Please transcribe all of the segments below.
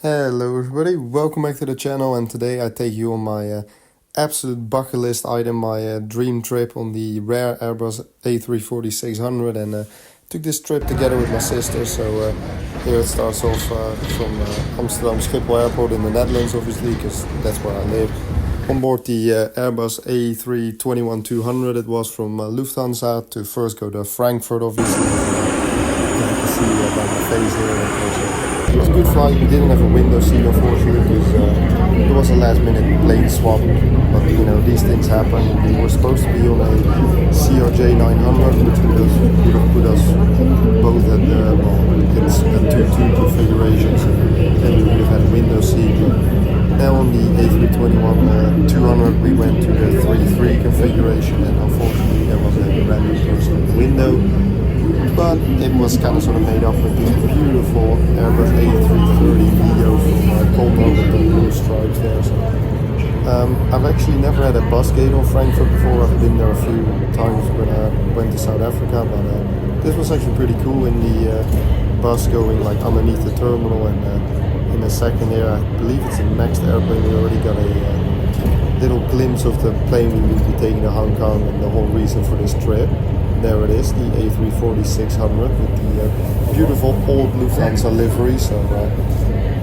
Hello everybody, welcome back to the channel, and today I take you on my absolute bucket list item, my dream trip on the rare Airbus A340-600, and took this trip together with my sister. So here it starts off from Amsterdam Schiphol Airport in the Netherlands, obviously, because that's where I live. On board the Airbus A321-200, it was from Lufthansa to first go to Frankfurt, obviously. You can see by my face here. It was a good flight. We didn't have a window seat, unfortunately, because it was a last-minute plane swap. But you know, these things happen. We were supposed to be on a CRJ 900, which would have put us both at it's a 2-2 configuration, so then we would have had a window seat. But now on the A321 200, we went to the 3-3 configuration, and unfortunately there was a brand new person in the window. But it was kind of sort of made up with this beautiful Airbus A330 Neo from Colmar with the blue stripes there. So, I've actually never had a bus gate on Frankfurt before. I've been there a few times when I went to South Africa, but this was actually pretty cool in the bus going like underneath the terminal. And in a second here, I believe it's the next airplane, we already got a little glimpse of the plane we will be taking to Hong Kong and the whole reason for this trip. There it is, the A340-600 with the beautiful old Lufthansa livery. So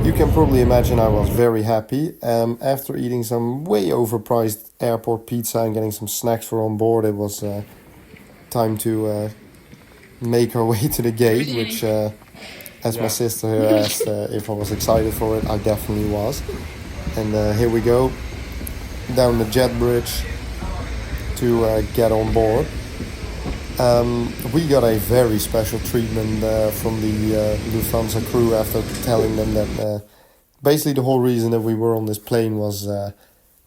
you can probably imagine I was very happy. After eating some way overpriced airport pizza and getting some snacks for on board, it was time to make our way to the gate, which as my sister here asked if I was excited for it, I definitely was. And here we go, down the jet bridge to get on board. We got a very special treatment from the Lufthansa crew after telling them that basically the whole reason that we were on this plane was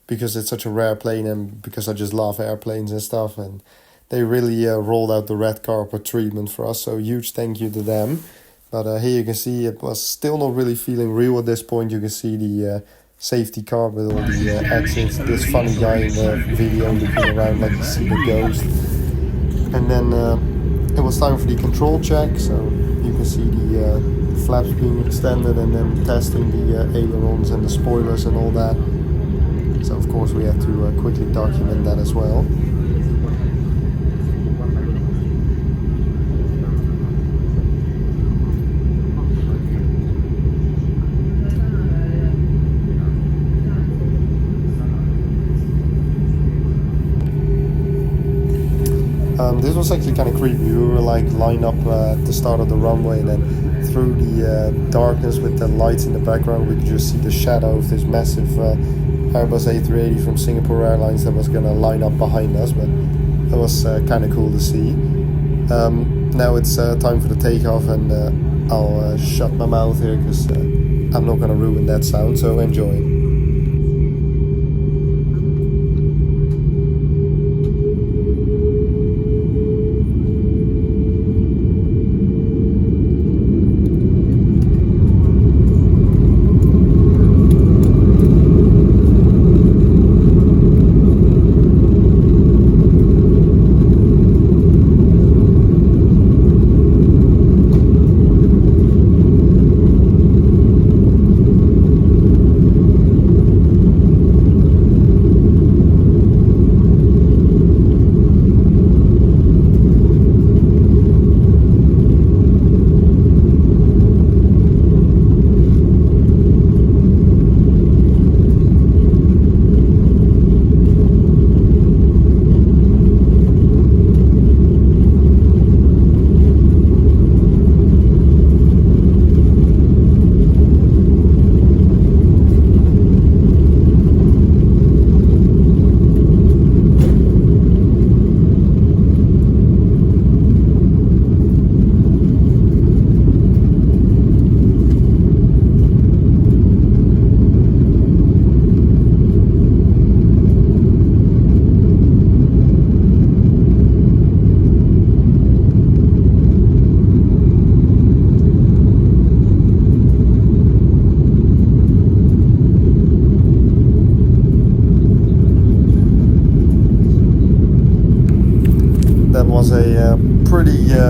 because it's such a rare plane and because I just love airplanes and stuff, and they really rolled out the red carpet treatment for us, so huge thank you to them. But here you can see it was still not really feeling real at this point. You can see the safety car with all the exits, this funny guy in the video looking around like you see the ghost. And then it was time for the control check, so you can see the flaps being extended and then testing the ailerons and the spoilers and all that. So of course we had to quickly document that as well. This was actually kind of creepy. We were like lined up at the start of the runway, and then through the darkness with the lights in the background, we could just see the shadow of this massive Airbus A380 from Singapore Airlines that was going to line up behind us, but it was kind of cool to see. Now it's time for the takeoff, and I'll shut my mouth here because I'm not going to ruin that sound, so enjoy.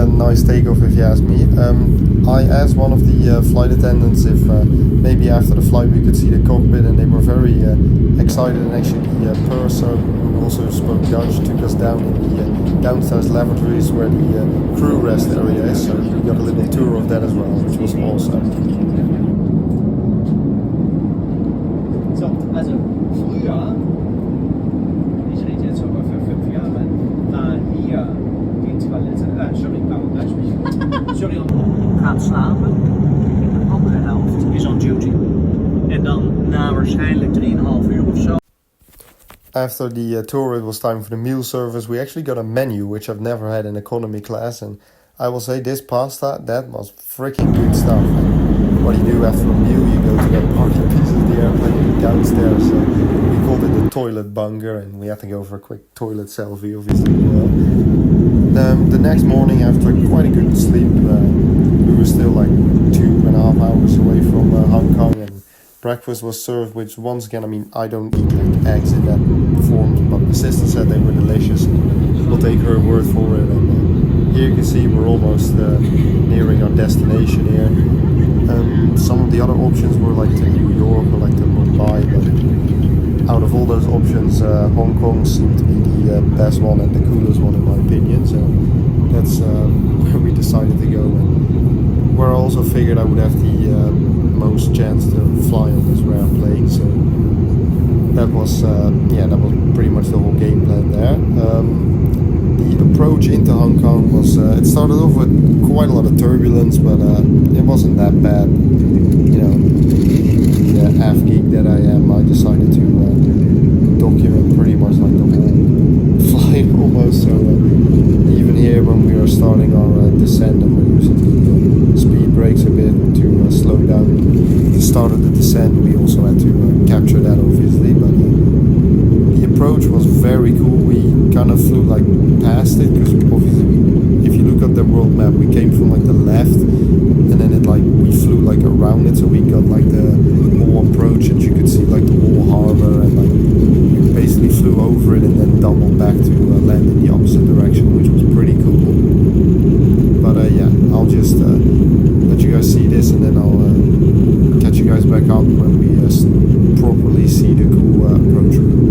nice takeoff if you ask me. I asked one of the flight attendants if maybe after the flight we could see the cockpit, and they were very excited, and actually the purser, who also spoke Dutch, took us down in the downstairs lavatories where the crew rest area is, so we got a little tour of that as well, which was awesome. So, also früher, ich rede jetzt sogar für 5 Jahre, waren hier die Toilette, sorry, gaat slapen. De andere helft is on duty. En dan na waarschijnlijk 3,5 uur of zo. After the tour, it was time for the meal service. We actually got a menu, which I've never had in economy class, and I will say this pasta, that was freaking good stuff. And what do you do after a meal? You go to that party piece of the airplane downstairs. We called it the toilet bunker, and we had to go for a quick toilet selfie, obviously. The next morning, after quite a good sleep, we were still like 2.5 hours away from Hong Kong, and breakfast was served, which once again, I mean, I don't eat like eggs in that form, but my sister said they were delicious. We'll take her word for it. And here you can see we're almost nearing our destination here. Some of the other options were like to New York or like to Mumbai, but out of all those options, Hong Kong seemed to be the best one and the coolest one in my opinion. So that's where we decided to go, and where I also figured I would have the most chance to fly on this rare plane. So that was pretty much the whole game plan there. The approach into Hong Kong was it started off with quite a lot of turbulence, but it wasn't that bad. You know, the AF geek that I am, I decided to document pretty much like the whole flight almost. So even here, when we are starting our descent, and we're using the speed brakes a bit to slow down the start of the descent, we also had to capture that obviously. But the approach was very cool. We kind of flew like past it, because obviously if you look at the world map, we came from like the left, and then we flew like around it, so we got like the whole approach, and you could see like the whole harbor, and like we basically flew over it and then doubled back to land in the opposite direction, which was pretty cool. But yeah, I'll just let you guys see this, and then I'll catch you guys back up when we properly see the cool approach route.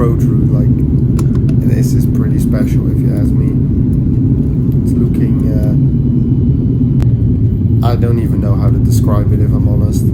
approach route, like, this is pretty special if you ask me. It's looking, I don't even know how to describe it if I'm honest. 。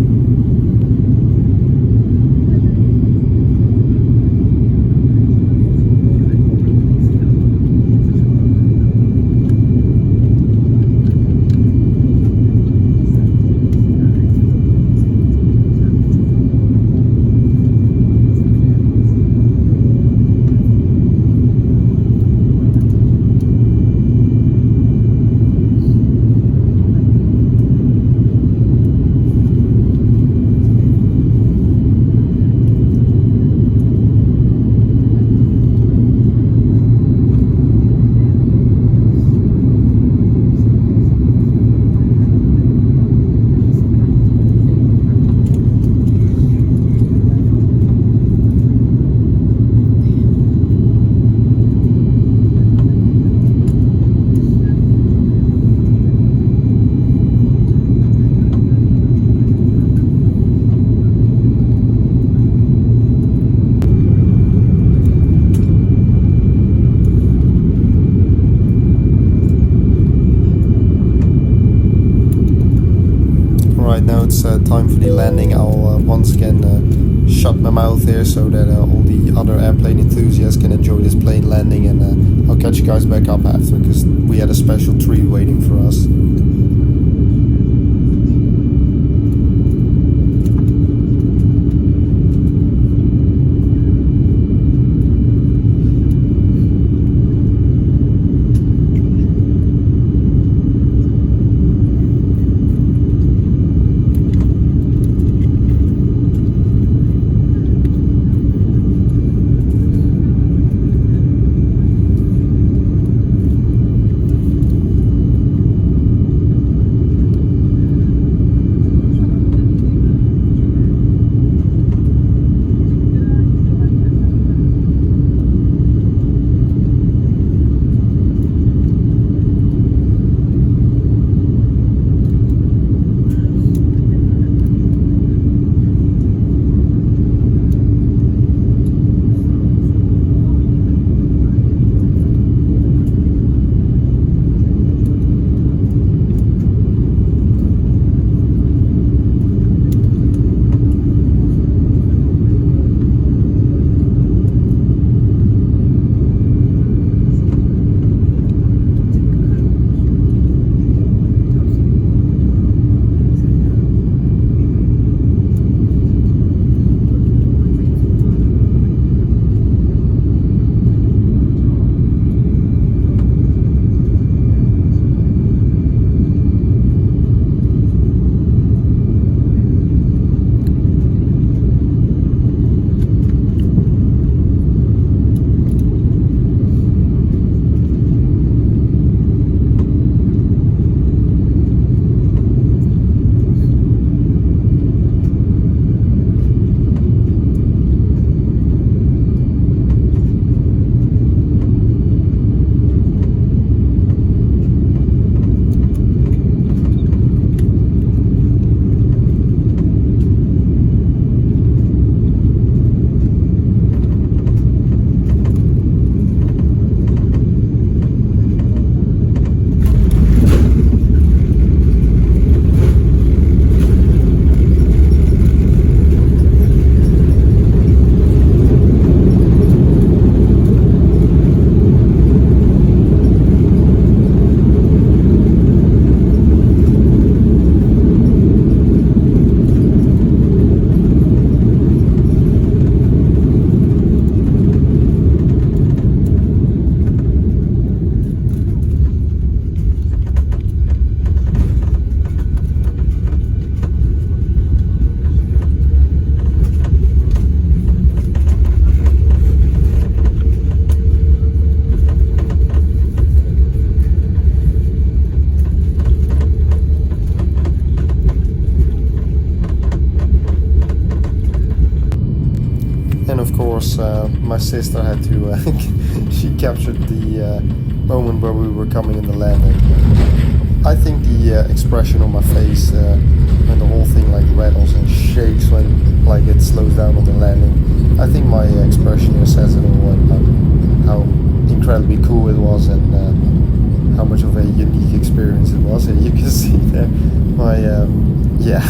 Right now it's time for the landing. I'll once again shut my mouth here so that all the other airplane enthusiasts can enjoy this plane landing, and I'll catch you guys back up after, because we had a special treat waiting for us. And of course, my sister had to, she captured the moment where we were coming in the landing. I think the expression on my face when the whole thing like rattles and shakes when like it slows down on the landing, I think my expression here says it all, and how incredibly cool it was, and how much of a unique experience it was. And you can see there my, yeah,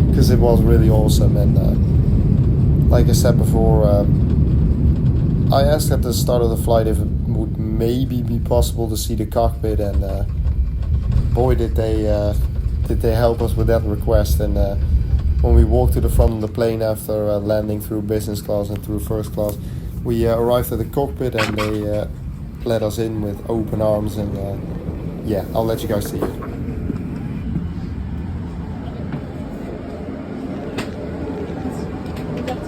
because it was really awesome. And like I said before, I asked at the start of the flight if it would maybe be possible to see the cockpit, and boy did they help us with that request. And when we walked to the front of the plane after landing through business class and through first class, we arrived at the cockpit, and they let us in with open arms. And yeah, I'll let you guys see it.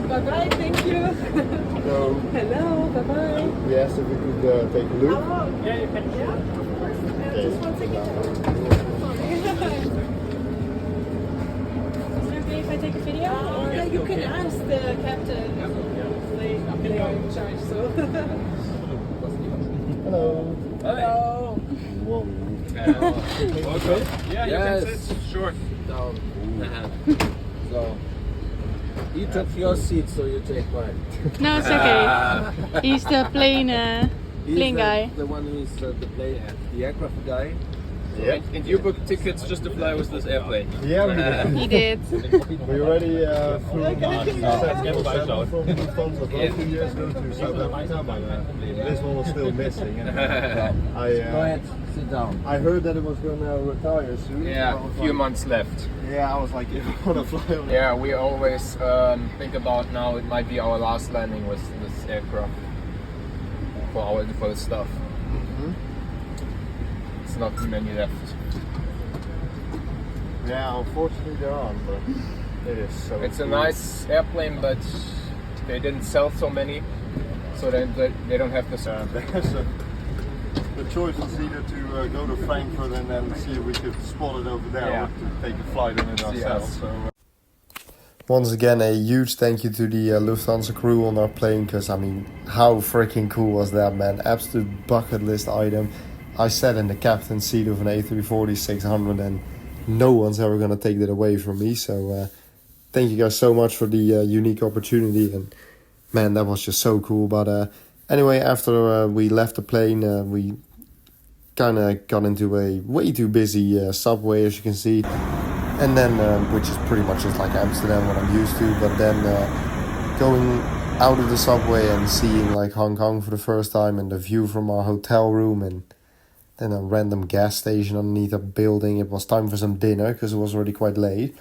Bye-bye, thank you. Hello. Hello, bye-bye. We asked if we could take a look. Oh, yeah, you can. Yeah, of course. Just one second. Is it okay if I take a video? Yeah, you can ask the captain. They are in charge, so. Hello. Hello. Whoa. Okay. Yeah, you can sit short. Down. So you took your seat, so you take mine. No, it's okay. He's the plane He's guy. the one who is the aircraft guy. Yeah. And you booked tickets just to fly with this airplane? Yeah, we did. He did. We already flew from Lufthansa a few years ago to South Africa, but this one was still missing. And, Go ahead, sit down. I heard that it was going to retire soon. Yeah, I was a few like- months left. Yeah, I was like, if I want to fly on it. Yeah, we always think about now it might be our last landing with this aircraft for the stuff. It's not too many left. Yeah, unfortunately there aren't, but it is so It's a cool. nice airplane, but they didn't sell so many, so they don't have this. The choice was either to go to Frankfurt and then see if we could spot it over there, Yeah. or to take a flight on it ourselves. us. So, Once again, a huge thank you to the Lufthansa crew on our plane, because I mean, how freaking cool was that, man? Absolute bucket list item. I sat in the captain's seat of an A340-600 and no one's ever gonna take that away from me. So thank you guys so much for the unique opportunity, and man, that was just so cool. But anyway, after we left the plane, we kind of got into a way too busy subway, as you can see. And then, which is pretty much just like Amsterdam, what I'm used to. But then going out of the subway and seeing like Hong Kong for the first time, and the view from our hotel room, and then a random gas station underneath a building. It was time for some dinner because it was already quite late.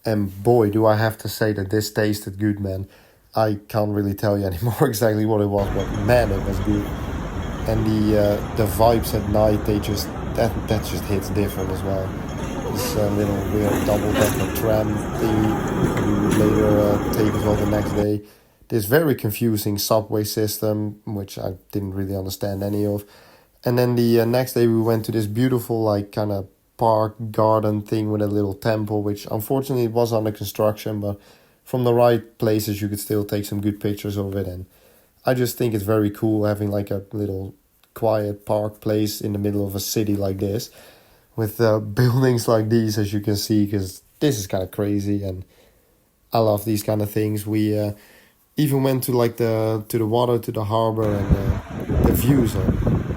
And boy, do I have to say that this tasted good, man. I can't really tell you anymore exactly what it was, but man, it was good. And the vibes at night, they just that just hits different as well. This little weird double-decker tram thingy we would later take as well the next day. This very confusing subway system, which I didn't really understand any of. And then the next day we went to this beautiful like kind of park garden thing with a little temple, which unfortunately it was under construction, but from the right places you could still take some good pictures of it. And I just think it's very cool having like a little quiet park place in the middle of a city like this, with buildings like these, as you can see, because this is kind of crazy, and I love these kind of things. We even went to like the water, to the harbor, and the views are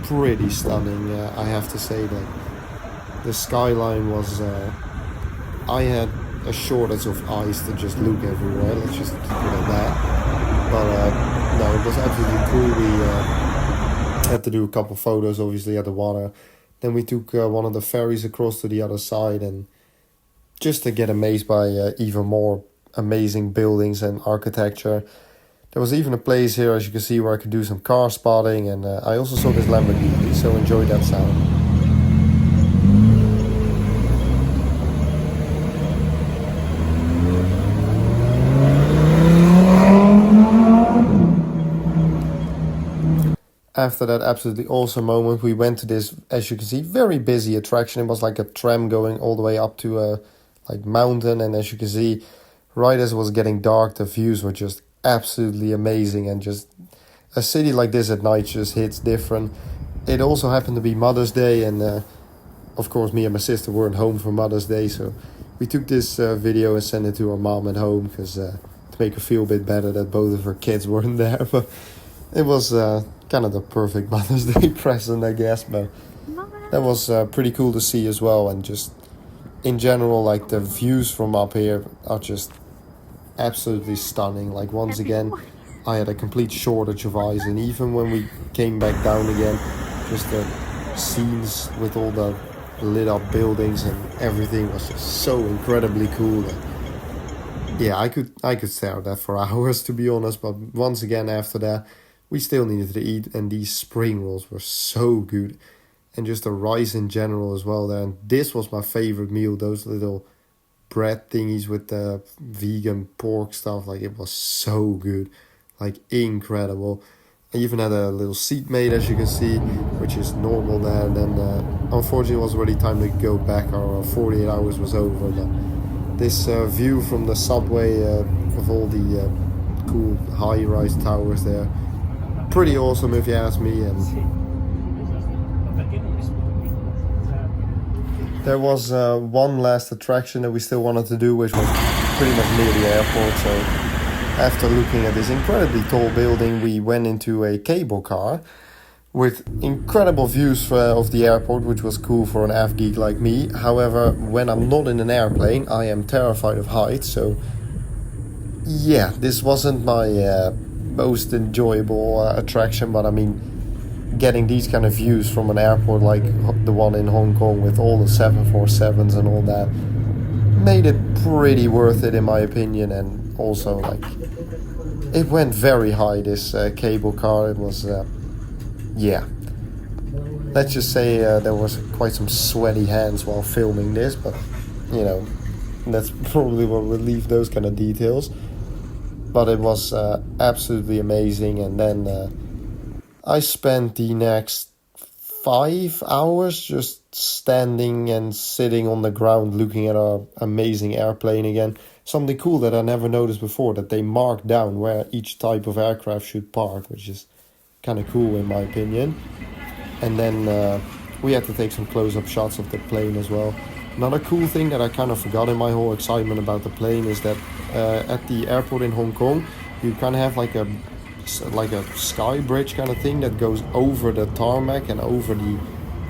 pretty stunning. I have to say that the skyline was. I had a shortage of eyes to just look everywhere. Let's just keep it at that. But no, it was absolutely cool. We had to do a couple photos, obviously, at the water. Then we took one of the ferries across to the other side, and just to get amazed by even more amazing buildings and architecture. There was even a place here, as you can see, where I could do some car spotting, and I also saw this Lamborghini, so enjoy that sound. After that absolutely awesome moment, we went to this, as you can see, very busy attraction. It was like a tram going all the way up to a like mountain, and as you can see, right as it was getting dark, the views were just absolutely amazing. And just a city like this at night just hits different. It also happened to be Mother's Day, and of course me and my sister weren't home for Mother's Day, so we took this video and sent it to our mom at home, because to make her feel a bit better that both of her kids weren't there. But it was kind of the perfect Mother's Day present, I guess. But that was pretty cool to see as well. And just in general, like the views from up here are just absolutely stunning. Like once again, I had a complete shortage of eyes, and even when we came back down again, just the scenes with all the lit up buildings and everything was just so incredibly cool that, yeah, I could stare at that for hours, to be honest. But once again, after that, we still needed to eat, and these spring rolls were so good, and just the rice in general as well there. And this was my favorite meal, those little bread thingies with the vegan pork stuff. Like, it was so good, like incredible. I even had a little seat mate, as you can see, which is normal there. And then unfortunately it was already time to go back. Our 48 hours was over. But this view from the subway of all the cool high-rise towers there, pretty awesome if you ask me. And there was one last attraction that we still wanted to do, which was pretty much near the airport. So after looking at this incredibly tall building, we went into a cable car, with incredible views of the airport, which was cool for an F geek like me. However, when I'm not in an airplane, I am terrified of heights. So yeah, this wasn't my most enjoyable attraction, but I mean, getting these kind of views from an airport like the one in Hong Kong with all the 747s and all that made it pretty worth it in my opinion. And also, like, it went very high, this cable car. It was yeah, let's just say there was quite some sweaty hands while filming this, but you know, that's probably what would leave those kind of details. But it was absolutely amazing. And then I spent the next 5 hours just standing and sitting on the ground looking at our amazing airplane again. Something cool that I never noticed before, that they marked down where each type of aircraft should park, which is kind of cool in my opinion. And then we had to take some close-up shots of the plane as well. Another cool thing that I kind of forgot in my whole excitement about the plane is that at the airport in Hong Kong, you kind of have like a sky bridge kind of thing that goes over the tarmac and over the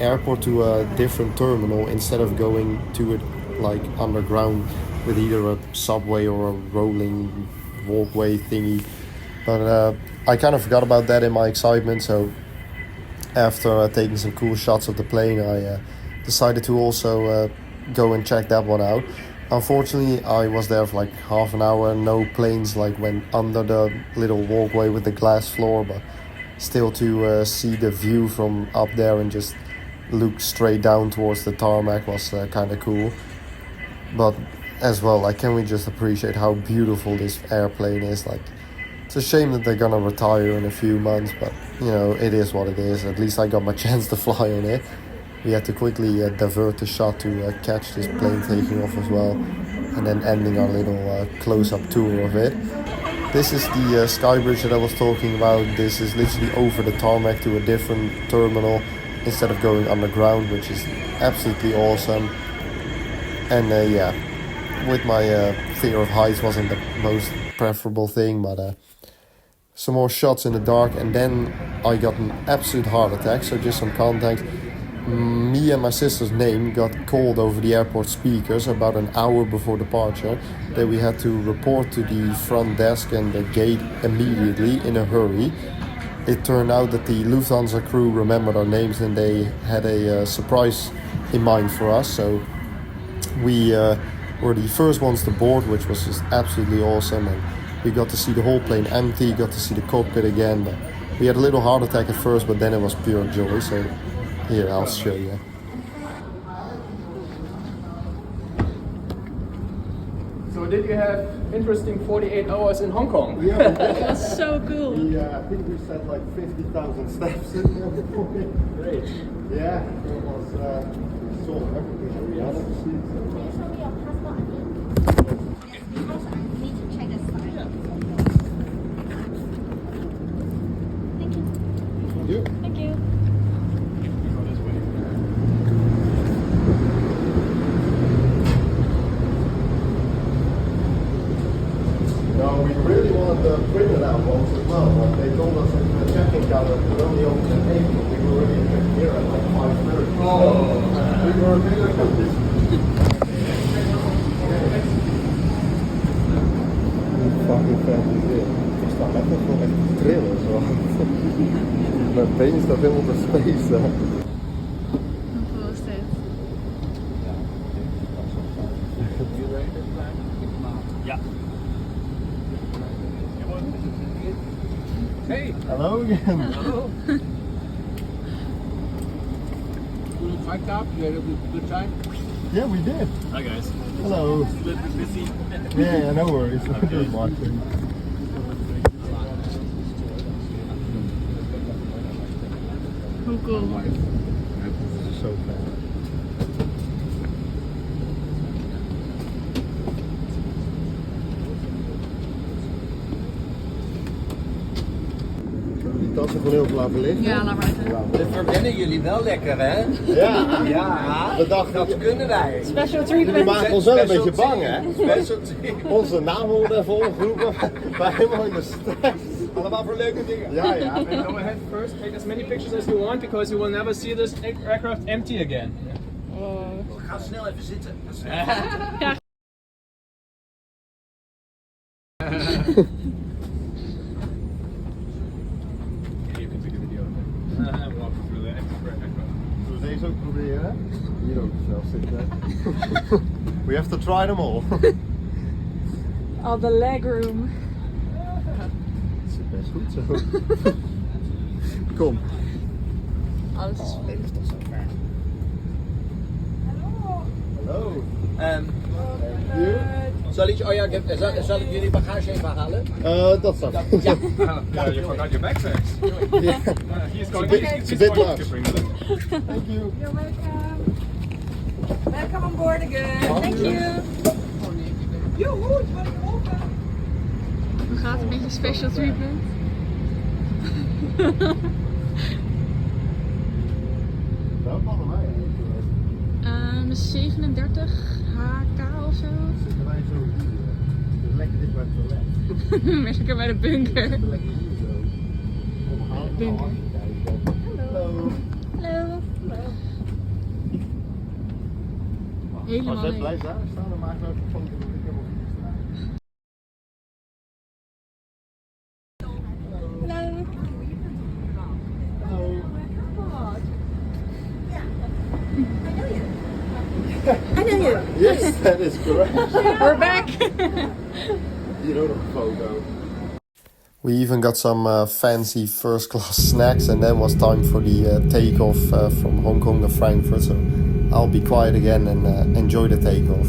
airport to a different terminal, instead of going to it like underground with either a subway or a rolling walkway thingy. But I kind of forgot about that in my excitement, so after taking some cool shots of the plane, I decided to also go and check that one out. Unfortunately, I was there for like half an hour and no planes like went under the little walkway with the glass floor, but still to see the view from up there and just look straight down towards the tarmac was kind of cool. But as well, like, can we just appreciate how beautiful this airplane is? Like, it's a shame that they're gonna retire in a few months, but you know, it is what it is. At least I got my chance to fly on it. We had to quickly divert the shot to catch this plane taking off as well, and then ending our little close-up tour of it. This is the sky bridge that I was talking about. This is literally over the tarmac to a different terminal instead of going underground, which is absolutely awesome. And yeah, with my fear of heights wasn't the most preferable thing, but some more shots in the dark, and then I got an absolute heart attack. So just some context. Me and my sister's name got called over the airport speakers about an hour before departure, that we had to report to the front desk and the gate immediately in a hurry. It turned out that the Lufthansa crew remembered our names and they had a surprise in mind for us. So we were the first ones to board, which was just absolutely awesome. And we got to see the whole plane empty, got to see the cockpit again. But we had a little heart attack at first, but then it was pure joy. So here, I'll show you. So did you have interesting 48 hours in Hong Kong? Yeah, That was so cool. I think we set like 50,000 steps in there. Great. Yeah, it was so everything that we had to see. Show me your passport again. Because I need to check the sign. Thank you. Thank you. No, we really wanted the printed out ones as well, but they told us that the check-in counter would only open at 8, but we were already here at like 5:30. We were a bit confused. Fucking vet is dit. Ik sta lekker gewoon echt te trillen zo. Mijn been staat helemaal te spacen. Hoe was dit? Ja. Hey. Hello again. Hello. Mic'd up? You had a good time? Yeah, we did. Hi guys. Hello. A little bit busy. Yeah, no worries. We're just watching. Hoe cool. So fast. Die tassen gewoon heel veel laten liggen. Ja, laat maar even. Dat verwennen jullie wel lekker, hè? Ja. Ja, We dachten, dat kunnen wij. Special jullie treatment. maken ons wel een beetje bang, hè? Special team. Onze naam worden even omgeroepen. Wij helemaal in de stress. Allemaal voor leuke dingen. Ja, ja. And go ahead first, take as many pictures as you want because you will never see this aircraft empty again. Ga snel even zitten. You can take a video of it. I'm walking through the aircraft. Zullen we deze ook proberen? Hier ook zelf zitten. We have to try them all. All the legroom. Dat zit best goed zo. Kom. Alles is Dit is toch zo ver. Hallo. Zal ik jullie bagage even halen? Dat zou. Ja. You forgot your backpacks. He's going. It's a bit much. to bring them. Thank you. You're welcome. Welcome on board again. Thank you. Joehoe, het wordt open. Hoe gaat het een beetje special treatment? Welk hadden wij eigenlijk? 37 HK of zo. Zitten wij zo hier. Lekker dicht bij het toilet. Lekker bij de bunker. Lekker hier zo. Bunker. Hallo. Hallo. Helemaal Als jij leeg. blijft daar staan, dan maak ik ook een foto dat ik helemaal hier sta. Hallo. Hallo. I know you. Yes, that is correct. We're back. Hier ook nog een foto. We even got some fancy first class snacks and then was time for the takeoff from Hong Kong to Frankfurt. So I'll be quiet again and enjoy the takeoff.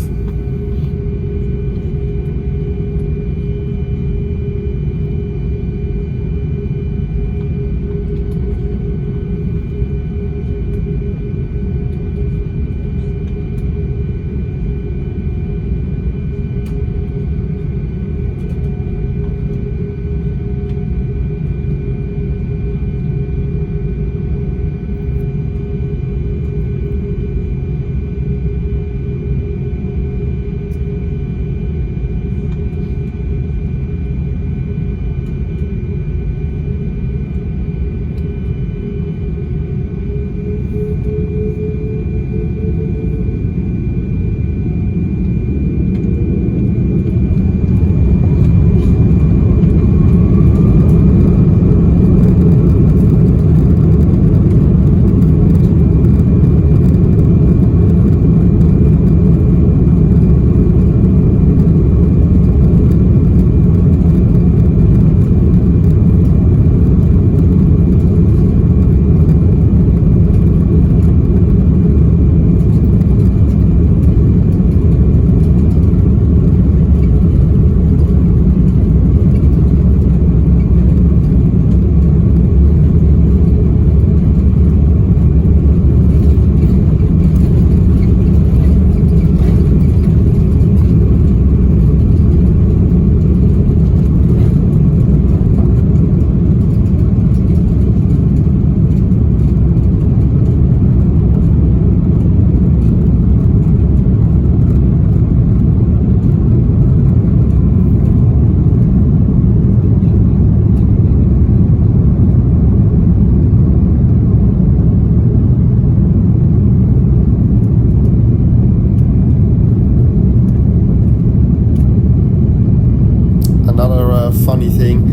Funny thing,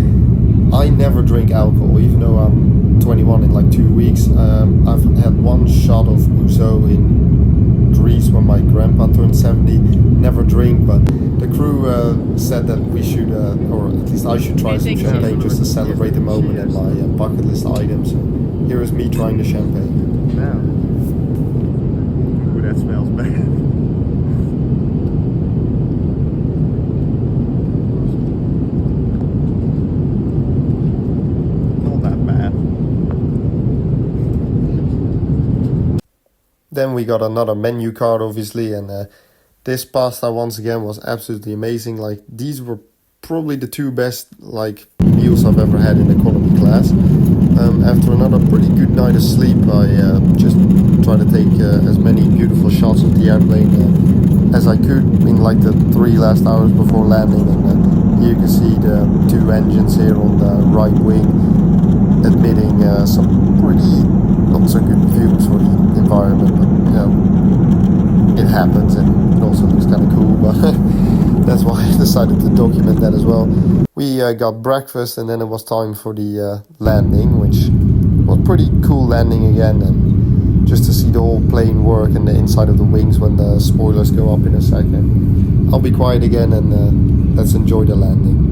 I never drink alcohol, even though I'm 21 in like 2 weeks. I've had one shot of ouzo in Greece when my grandpa turned 70. Never drink, but the crew said that we should, or at least I should try some champagne just to celebrate the moment and my bucket list items. So here is me trying the champagne. Now, ooh, that smells bad. Then we got another menu card, obviously, and this pasta once again was absolutely amazing. Like, these were probably the two best like meals I've ever had in economy class. After another pretty good night of sleep, I just tried to take as many beautiful shots of the airplane as I could in like the 3 last hours before landing. And here you can see the 2 engines here on the right wing emitting some pretty not so good fumes for the environment, but you know, it happens, and it also looks kind of cool, but that's why I decided to document that as well. We got breakfast, and then it was time for the landing, which was pretty cool landing again, and just to see the whole plane work and the inside of the wings when the spoilers go up in a second. I'll be quiet again, and let's enjoy the landing.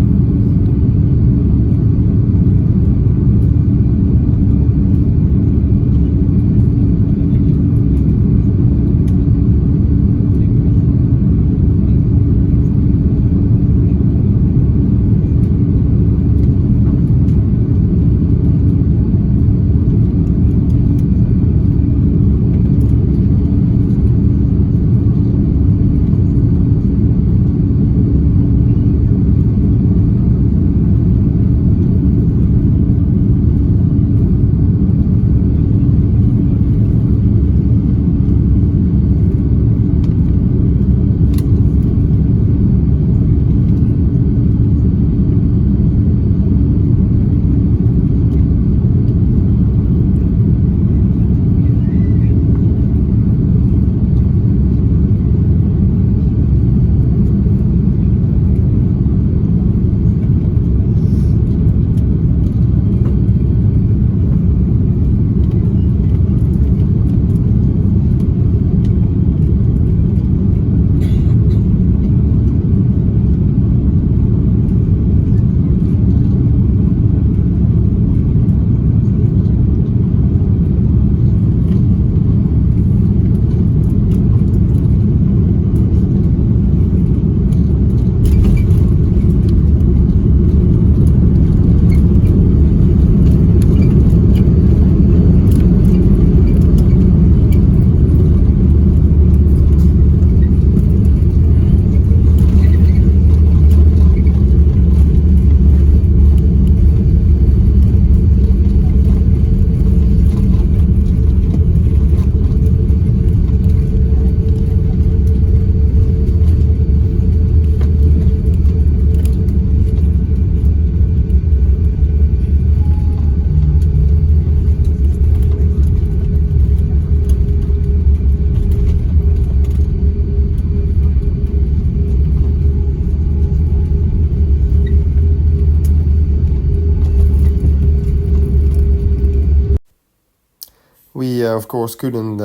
We, of course, couldn't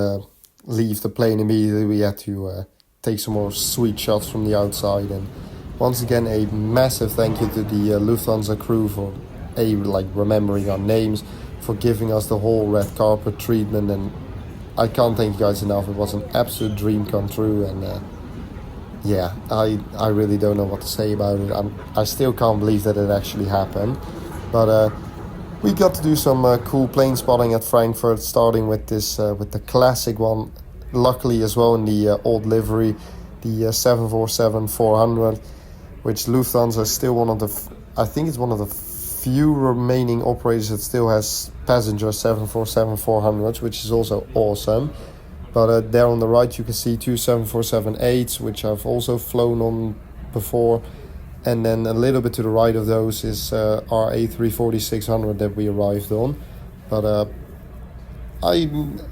leave the plane immediately. We had to take some more sweet shots from the outside. And once again, a massive thank you to the Lufthansa crew for remembering our names, for giving us the whole red carpet treatment. And I can't thank you guys enough. It was an absolute dream come true. And yeah, I really don't know what to say about it. I still can't believe that it actually happened. But we got to do some cool plane spotting at Frankfurt, starting with this with the classic one, luckily as well in the old livery, the 747-400, which Lufthansa is still one of the, I think it's one of the few remaining operators that still has passenger 747-400s, which is also awesome. But there on the right you can see 2 747-8s, which I've also flown on before. And then a little bit to the right of those is our A340-600 that we arrived on. But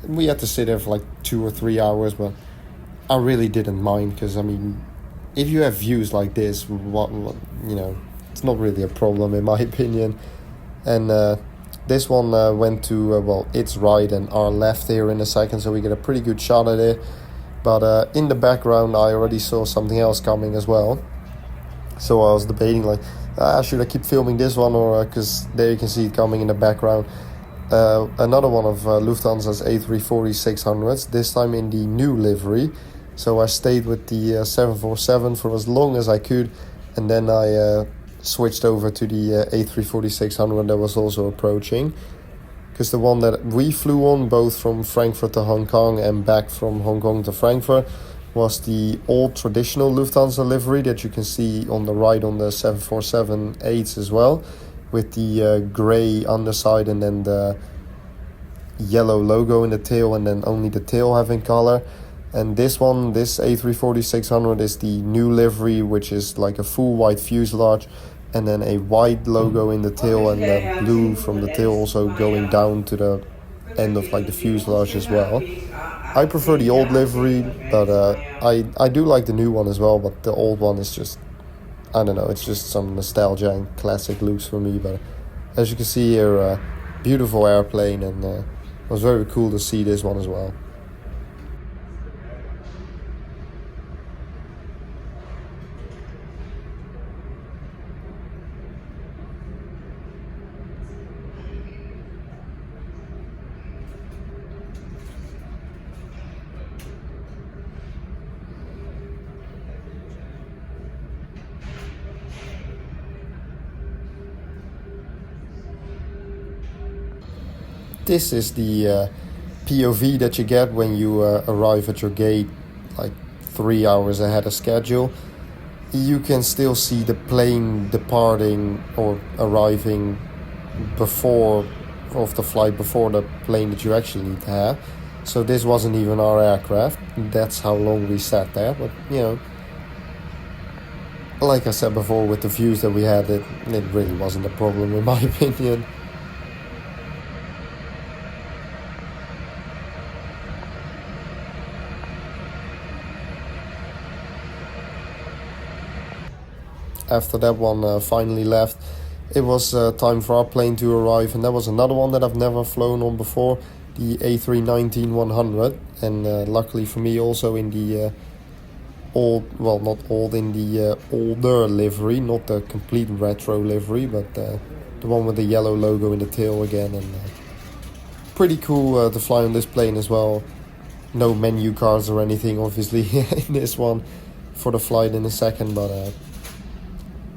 we had to sit there for like 2 or 3 hours, but I really didn't mind, because I mean, if you have views like this, what you know, it's not really a problem in my opinion. And this one went to its right and our left here in a second, so we get a pretty good shot at it. But in the background I already saw something else coming as well. So I was debating should I keep filming this one, or because there you can see it coming in the background. Another one of Lufthansa's A340-600s, this time in the new livery. So I stayed with the 747 for as long as I could, and then I switched over to the A340-600 that was also approaching. Because the one that we flew on, both from Frankfurt to Hong Kong and back from Hong Kong to Frankfurt, was the old traditional Lufthansa livery that you can see on the right on the 747-8s as well, with the grey underside and then the yellow logo in the tail, and then only the tail having color. And this one, this A340-600 is the new livery, which is like a full white fuselage and then a white logo in the tail and the blue from the tail also going down to the end of like the fuselage as well. I prefer the old livery, but I do like the new one as well, but the old one is just, I don't know, it's just some nostalgia and classic looks for me. But as you can see here, beautiful airplane, and it was very cool to see this one as well. This is the POV that you get when you arrive at your gate like 3 hours ahead of schedule. You can still see the plane departing or arriving before of the flight, before the plane that you actually need to have. So this wasn't even our aircraft. That's how long we sat there. But you know, like I said before, with the views that we had, it really wasn't a problem in my opinion. After that one finally left, it was time for our plane to arrive, and that was another one that I've never flown on before, the A319-100, and luckily for me also in the older livery, not the complete retro livery, but the one with the yellow logo in the tail again, and pretty cool to fly on this plane as well. No menu cards or anything obviously in this one for the flight in a second, but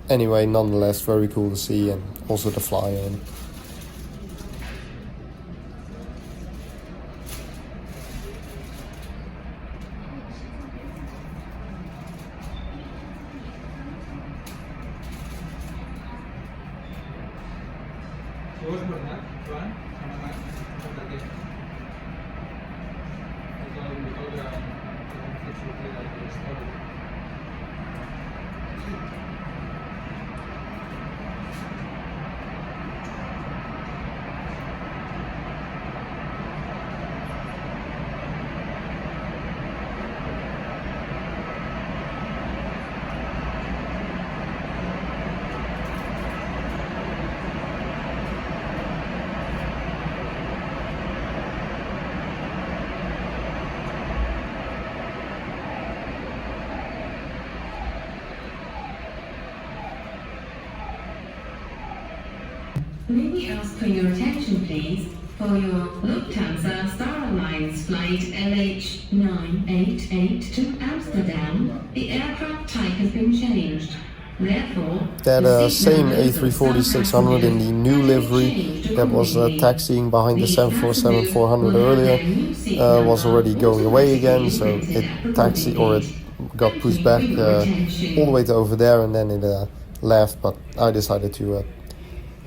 anyway, nonetheless, very cool to see and also to fly on. May we ask for your attention, please, for your Lufthansa Star Alliance flight LH988 to Amsterdam. The aircraft type has been changed. Therefore, that same A340-600 in the new livery that was taxiing behind the 747-400 earlier was already going away again, so it got pushed back all the way to over there, and then it left. But I decided to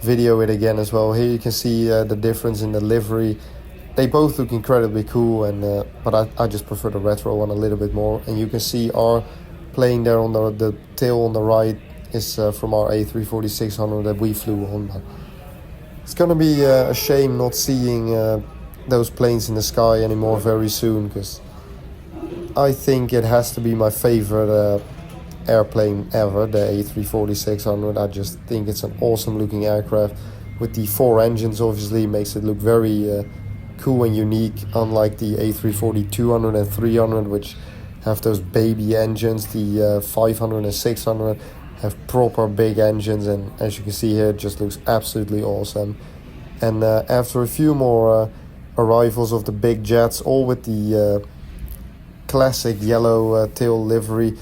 video it again as well. Here you can see the difference in the livery. They both look incredibly cool, and but I just prefer the retro one a little bit more. And you can see our plane there on the tail on the right is from our A340-600 that we flew on. But it's gonna be a shame not seeing those planes in the sky anymore very soon, because I think it has to be my favorite airplane ever, the A340-600. I just think it's an awesome looking aircraft with the 4 engines. Obviously makes it look very cool and unique, unlike the A340-200 and 300, which have those baby engines. The 500 and 600 have proper big engines, and as you can see here, it just looks absolutely awesome. And after a few more arrivals of the big jets, all with the classic yellow tail livery,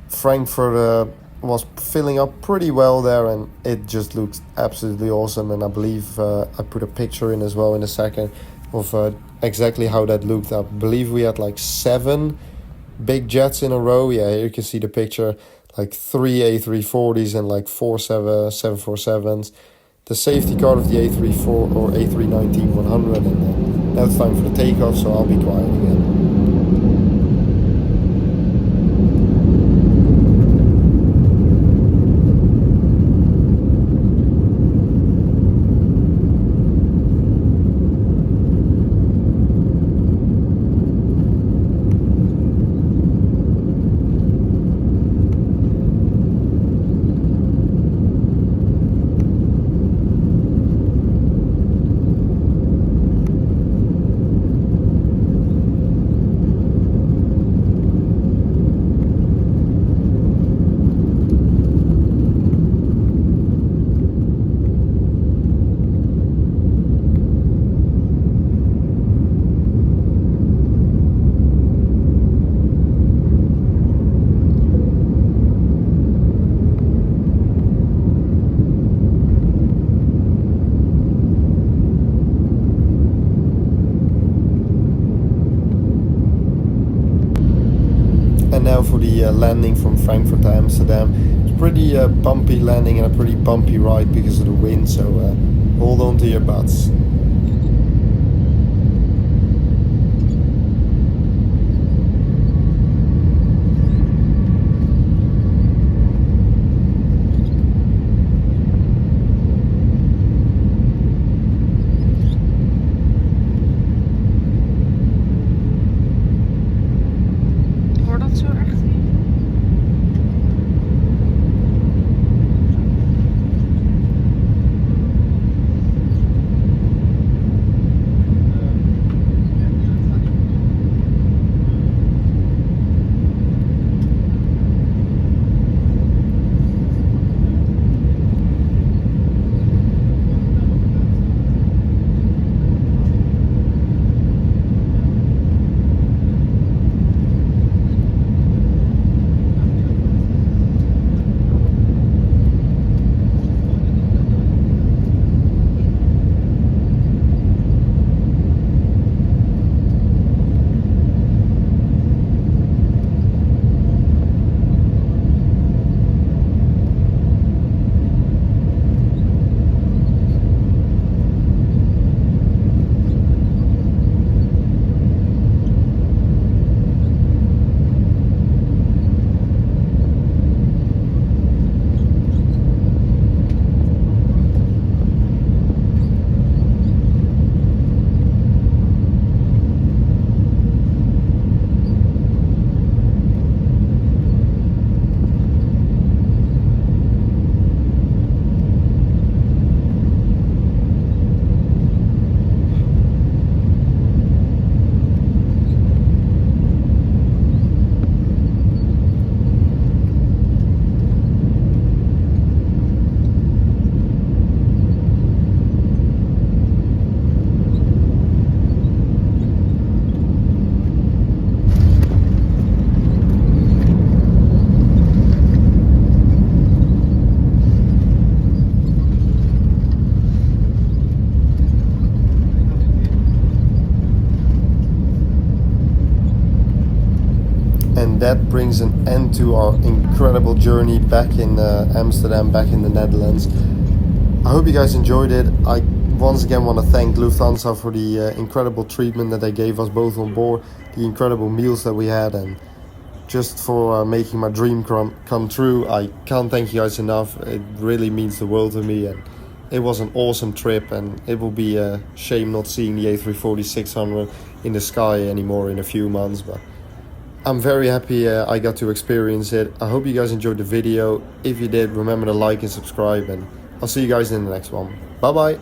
Frankfurt was filling up pretty well there, and it just looks absolutely awesome. And I believe I put a picture in as well in a second of exactly how that looked. I believe we had like 7 big jets in a row. Yeah, here you can see the picture, like 3 A340s and like 4 747s. The safety car of the A34 or A319-100, and now it's time for the takeoff, so I'll be quiet again. now for the landing from Frankfurt to Amsterdam. It's pretty bumpy landing and a pretty bumpy ride because of the wind, so hold on to your butts. Hoor dat zo echt? And that brings an end to our incredible journey back in Amsterdam, back in the Netherlands. I hope you guys enjoyed it. I once again want to thank Lufthansa for the incredible treatment that they gave us both on board, the incredible meals that we had, and just for making my dream come true. I can't thank you guys enough. It really means the world to me, and it was an awesome trip, and it will be a shame not seeing the A340-600 in the sky anymore in a few months, but I'm very happy I got to experience it. I hope you guys enjoyed the video. If you did, remember to like and subscribe, and I'll see you guys in the next one. Bye bye.